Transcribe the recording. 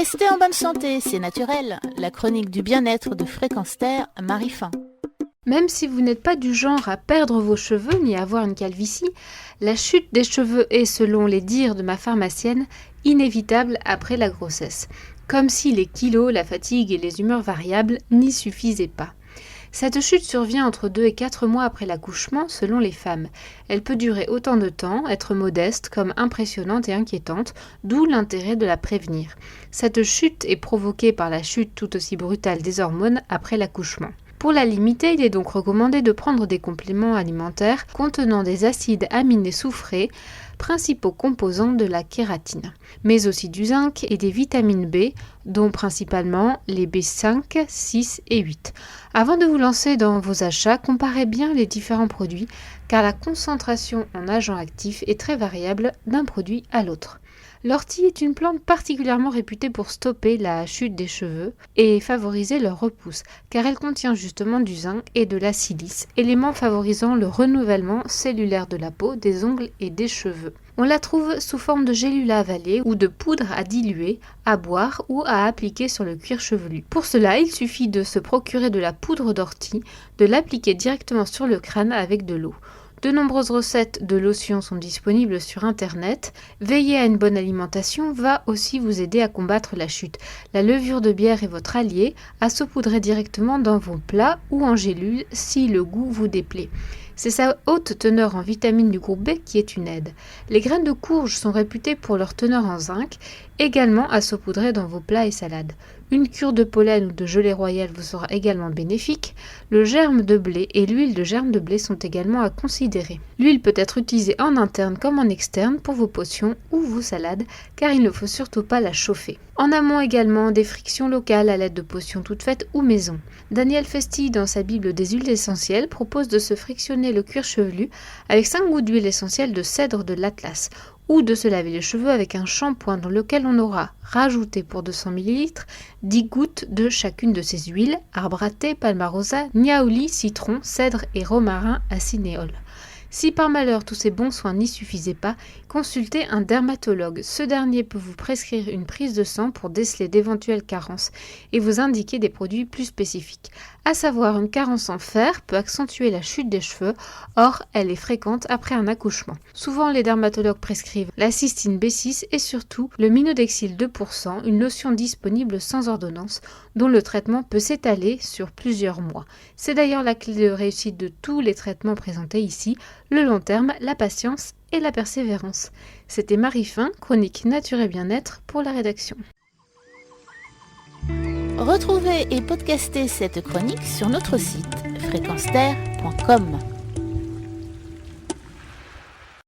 Restez en bonne santé, c'est naturel. La chronique du bien-être de Fréquence Terre, Marie Fin. Même si vous n'êtes pas du genre à perdre vos cheveux ni à avoir une calvitie, la chute des cheveux est, selon les dires de ma pharmacienne, inévitable après la grossesse. Comme si les kilos, la fatigue et les humeurs variables n'y suffisaient pas. Cette chute survient entre 2 et 4 mois après l'accouchement selon les femmes. Elle peut durer autant de temps, être modeste comme impressionnante et inquiétante, d'où l'intérêt de la prévenir. Cette chute est provoquée par la chute tout aussi brutale des hormones après l'accouchement. Pour la limiter, il est donc recommandé de prendre des compléments alimentaires contenant des acides aminés soufrés, principaux composants de la kératine, mais aussi du zinc et des vitamines B, dont principalement les B5, 6 et 8. Avant de vous lancer dans vos achats, comparez bien les différents produits, car la concentration en agents actifs est très variable d'un produit à l'autre. L'ortie est une plante particulièrement réputée pour stopper la chute des cheveux et favoriser leur repousse, car elle contient justement du zinc et de la silice, éléments favorisant le renouvellement cellulaire de la peau, des ongles et des cheveux. On la trouve sous forme de gélules à avaler ou de poudre à diluer, à boire ou à appliquer sur le cuir chevelu. Pour cela, il suffit de se procurer de la poudre d'ortie, de l'appliquer directement sur le crâne avec de l'eau. De nombreuses recettes de lotions sont disponibles sur internet. Veiller à une bonne alimentation va aussi vous aider à combattre la chute. La levure de bière est votre allié, à saupoudrer directement dans vos plats ou en gélules si le goût vous déplaît. C'est sa haute teneur en vitamines du groupe B qui est une aide. Les graines de courge sont réputées pour leur teneur en zinc, également à saupoudrer dans vos plats et salades. Une cure de pollen ou de gelée royale vous sera également bénéfique. Le germe de blé et l'huile de germe de blé sont également à considérer. L'huile peut être utilisée en interne comme en externe pour vos potions ou vos salades, car il ne faut surtout pas la chauffer. En amont également, des frictions locales à l'aide de potions toutes faites ou maison. Daniel Festi, dans sa Bible des huiles essentielles, propose de se frictionner le cuir chevelu avec 5 gouttes d'huile essentielle de cèdre de l'Atlas, ou de se laver les cheveux avec un shampoing dans lequel on aura rajouté pour 200 ml 10 gouttes de chacune de ces huiles, arbre à thé, palmarosa, niaouli, citron, cèdre et romarin à cinéole. Si par malheur tous ces bons soins n'y suffisaient pas, consultez un dermatologue. Ce dernier peut vous prescrire une prise de sang pour déceler d'éventuelles carences et vous indiquer des produits plus spécifiques. À savoir, une carence en fer peut accentuer la chute des cheveux, or elle est fréquente après un accouchement. Souvent, les dermatologues prescrivent la cystine B6 et surtout le Minodexil 2%, une lotion disponible sans ordonnance, dont le traitement peut s'étaler sur plusieurs mois. C'est d'ailleurs la clé de réussite de tous les traitements présentés ici, le long terme, la patience et la persévérance. C'était Marie Fin, chronique Nature et Bien-être pour la rédaction. Retrouvez et podcastez cette chronique sur notre site fréquenceterre.com.